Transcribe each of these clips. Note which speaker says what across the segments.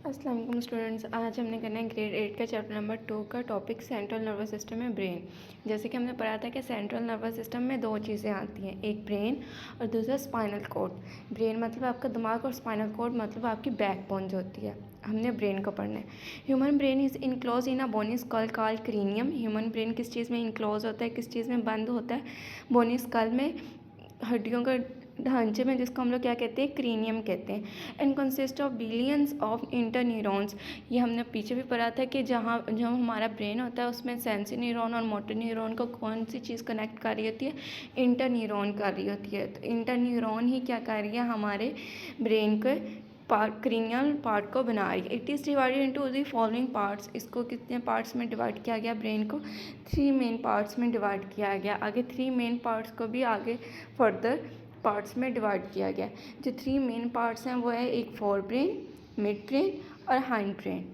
Speaker 1: अस्सलाम वालेकुम स्टूडेंट्स। आज हमने करना है ग्रेड 8 का चैप्टर नंबर 2 का टॉपिक सेंट्रल नर्वस सिस्टम में ब्रेन। जैसे कि हमने पढ़ा था कि सेंट्रल नर्वस सिस्टम में दो चीज़ें आती हैं, एक ब्रेन और दूसरा स्पाइनल कॉर्ड। ब्रेन मतलब आपका दिमाग और स्पाइनल कॉर्ड मतलब आपकी बैकबोन जो होती है। हमने ब्रेन को पढ़ना है। Human brain is enclose in a bony skull called cranium. Human brain किस चीज़ में इनक्लोज होता है, किस चीज़ में बंद होता है? बोनी स्कल में, हड्डियों का ढांचे में, जिसको हम लोग क्या कहते हैं, क्रीनियम कहते हैं। And consist of billions of interneurons. ये हमने पीछे भी पढ़ा था कि जहाँ जो हमारा ब्रेन होता है उसमें सेंसरी न्यूरॉन और मोटर न्यूरॉन को कौन सी चीज़ कनेक्ट कर रही होती है, इंटरन्यूरॉन कर रही होती है। तो इंटरन्यूरॉन ही क्या कर रही है, हमारे ब्रेन के क्रीनियल पार्ट को बना रही है। It is divided into the following parts. इसको कितने पार्ट्स में डिवाइड किया गया, ब्रेन को 3 मेन पार्ट्स में डिवाइड किया गया। आगे 3 मेन पार्ट्स को भी आगे फर्दर पार्ट्स में डिवाइड किया गया। जो 3 मेन पार्ट्स हैं वो है एक फोर ब्रेन, मिड ब्रेन और हाइंड ब्रेन।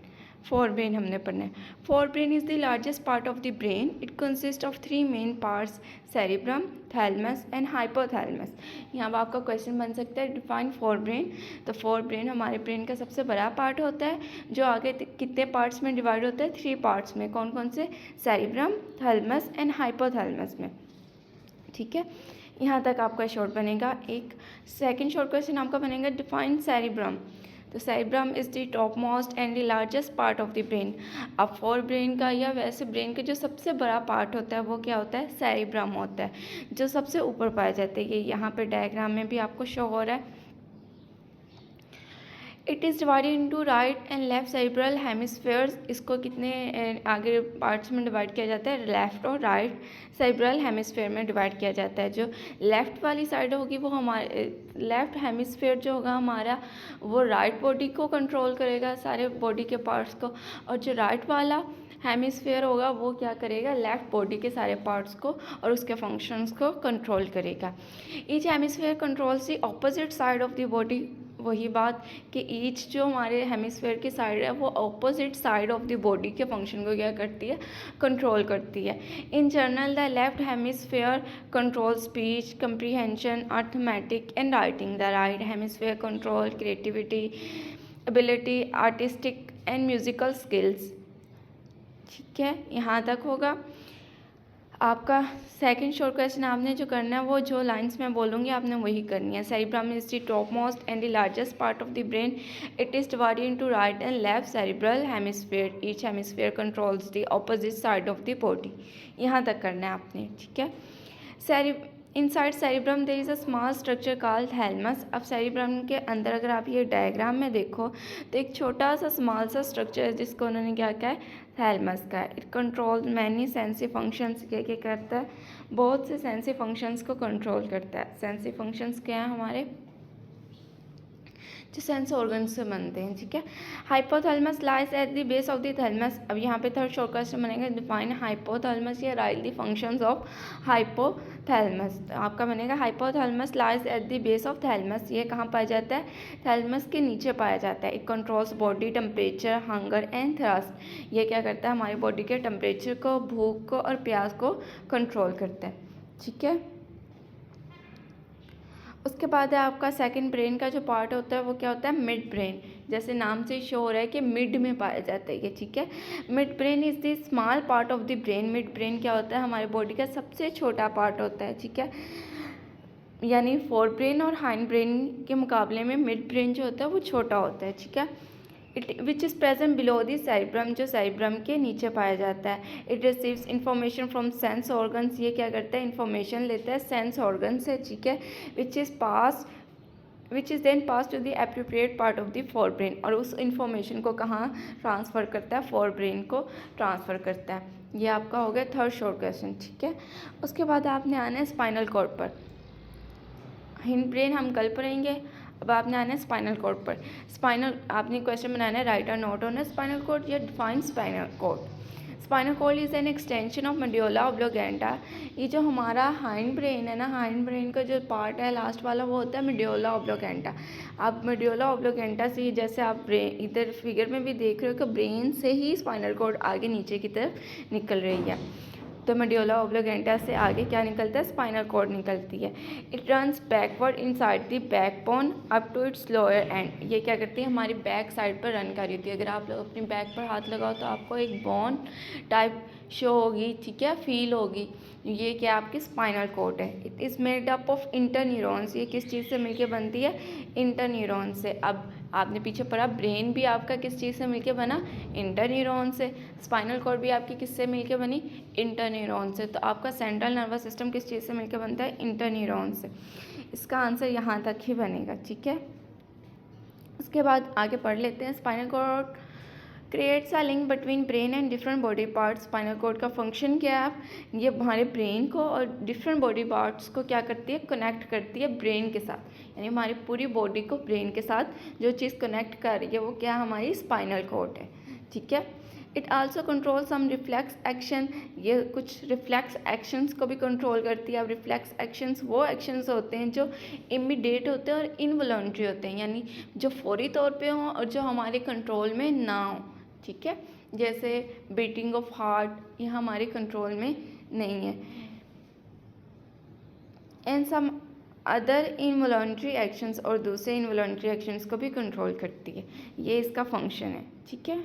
Speaker 1: फोर ब्रेन हमने पढ़ना है। Fore brain is the largest part of the brain. It consist of 3 main parts, cerebrum, thalamus and hypothalamus. यहाँ पर आपका क्वेश्चन बन सकता है डिफाइन फोर ब्रेन। तो फोर ब्रेन हमारे ब्रेन का सबसे बड़ा पार्ट होता है, जो आगे कितने पार्ट्स में डिवाइड होता है, 3 पार्ट्स में। कौन कौन से? सेरिब्रम, थैलेमस एंड हाइपोथैलेमस में। ठीक है, यहाँ तक आपका शॉर्ट बनेगा। एक सेकंड शॉर्ट क्वेश्चन आपका बनेगा डिफाइन सेरिब्रम। तो cerebrum is the top most and the largest part of the brain. अब फोर ब्रेन का या वैसे ब्रेन का जो सबसे बड़ा पार्ट होता है वो क्या होता है, सेरिब्रम होता है, जो सबसे ऊपर पाया जाता है। ये यहाँ पे डायग्राम में भी आपको शो हो रहा है। It is divided into right and left cerebral hemispheres. इसको कितने आगे पार्ट्स में डिवाइड किया जाता है, लेफ्ट और राइट सेरिब्रल हेमिस्फेयर में डिवाइड किया जाता है। जो लेफ्ट वाली साइड होगी वो हमारे लेफ्ट हेमिस्फेयर जो होगा हमारा, वो राइट बॉडी को कंट्रोल करेगा, सारे बॉडी के पार्ट्स को। और जो राइट वाला हेमिस्फेयर होगा वो क्या करेगा, लेफ्ट बॉडी के सारे पार्ट्स को और उसके फंक्शंस को कंट्रोल करेगा। Each hemisphere controls the opposite side of the body. वही बात कि ईच जो हमारे हेमिस्फेयर की साइड है वो opposite side of the body के फंक्शन को क्या करती है, कंट्रोल करती है। In general the left hemisphere control speech, comprehension, arithmetic and writing. The right hemisphere control creativity, ability, artistic and musical skills. ठीक है, यहाँ तक होगा आपका। सेकंड शॉर्ट क्वेश्चन आपने जो करना है वो जो लाइंस मैं बोलूँगी आपने वही करनी है। Cerebrum is the top most and the largest part of the brain. It is divided into right and left cerebral hemisphere. Each hemisphere controls the opposite side of the body. यहाँ तक करना है आपने। ठीक है, inside cerebrum there is a small structure called thalamus. अब cerebrum के अंदर अगर आप ये डायग्राम में देखो तो एक छोटा सा स्मॉल सा स्ट्रक्चर है जिसको उन्होंने क्या कहा है, थैलेमस का। It control many sensi functions. क्या करता है, बहुत से सेंसी फंक्शंस को कंट्रोल करता है। सेंसी फंक्शंस क्या हैं हमारे, जो सेंस ऑर्गन से बनते हैं। ठीक है, hypothalamus lies at the base of the thalamus. अब यहाँ पे थर्ड शॉर्ट क्वेश्चन बनेगा डिफाइन हाइपोथैलेमस या right the functions of hypothalamus. आपका बनेगा hypothalamus lies at the base of thalamus. ये कहाँ पाया जाता है, थैलेमस के नीचे पाया जाता है। It controls body temperature, hunger and thrust. ये क्या करता है, हमारी बॉडी के टेम्परेचर को, भूख को और प्यास को कंट्रोल करता है। ठीक है, उसके बाद है आपका सेकंड ब्रेन का जो पार्ट होता है वो क्या होता है, मिड ब्रेन। जैसे नाम से शो हो रहा है कि मिड में पाया जाता है ये। ठीक है, mid brain is the small part of the brain. Mid brain क्या होता है, हमारे बॉडी का सबसे छोटा पार्ट होता है। ठीक है, यानी फोर ब्रेन और हाइंड ब्रेन के मुकाबले में मिड ब्रेन जो होता है वो छोटा होता है। ठीक है, it which is present below the cerebrum, जो सेरिब्रम के नीचे पाया जाता है। It receives information from sense organs. ये क्या करता है, इंफॉर्मेशन लेता है सेंस ऑर्गन से। ठीक है, which is then pass to the appropriate part of the forebrain. और उस इंफॉर्मेशन को कहाँ ट्रांसफ़र करता है, फोर ब्रेन को ट्रांसफ़र करता है। ये आपका हो गया थर्ड शॉर्ट क्वेश्चन। ठीक है, उसके बाद आपने आना है स्पाइनल कॉर्ड पर। हिंड ब्रेन हम कल पढ़ेंगे। अब आपने आना है स्पाइनल कॉर्ड पर। स्पाइनल आपने क्वेश्चन बनाना है राइट और नोट ऑन स्पाइनल कॉर्ड या define spinal cord. Spinal cord is an extension of medulla oblongata. ये जो हमारा हाइंड ब्रेन है ना, हाइंड ब्रेन का जो पार्ट है लास्ट वाला वो होता है मेड्यूला ऑब्लिगेंटा। आप मेड्यूला ऑब्लिगेंटा से, जैसे आप ब्रेन इधर फिगर में भी देख रहे हो कि ब्रेन से ही स्पाइनल कॉर्ड आगे नीचे की तरफ निकल रही है। तो मेड्यूला ओब्लिगेंटा से आगे क्या निकलता है, स्पाइनल कॉर्ड निकलती है। It runs backward inside the backbone up to its lower end. ये क्या करती है, हमारी बैक साइड पर रन कर रही होती है। अगर आप लोग अपनी बैक पर हाथ लगाओ तो आपको एक बोन टाइप शो होगी, ठीक है, फील होगी। ये क्या आपकी स्पाइनल कॉर्ड है। It is made up of interneurons. ये किस चीज़ से मिलके बनती है, इंटरन्यूरॉन से। अब आपने पीछे पढ़ा ब्रेन भी आपका किस चीज़ से मिलके बना, इंटरन्यूरॉन से। स्पाइनल कॉर्ड भी आपकी किससे मिलके बनी, इंटरन्यूरॉन से। तो आपका सेंट्रल नर्वस सिस्टम किस चीज़ से मिलके बनता है, इंटरन्यूरॉन से। इसका आंसर यहाँ तक ही बनेगा, ठीक है। उसके बाद आगे पढ़ लेते हैं। Spinal cord creates a link between brain and different body parts. Spinal cord का फंक्शन क्या है, ये हमारे ब्रेन को और डिफरेंट बॉडी पार्ट्स को क्या करती है, कनेक्ट करती है ब्रेन के साथ। यानी हमारी पूरी बॉडी को ब्रेन के साथ जो चीज़ कनेक्ट कर रही है वो क्या हमारी स्पाइनल कॉर्ड है, ठीक है। It also control some reflex action. ये कुछ रिफ्लेक्स एक्शंस को भी कंट्रोल करती है। अब रिफ्लेक्स एक्शंस वो एक्शंस होते हैं जो इमीडिएट होते हैं और इनवॉलंटरी होते हैं, यानी जो फौरी तौर पे हों और जो हमारे कंट्रोल में ना हो, ठीक है। जैसे बीटिंग ऑफ हार्ट, ये हमारे कंट्रोल में नहीं है। And some other involuntary actions, और दूसरे इनवॉलंटरी एक्शंस को भी कंट्रोल करती है। ये इसका फंक्शन है, ठीक है।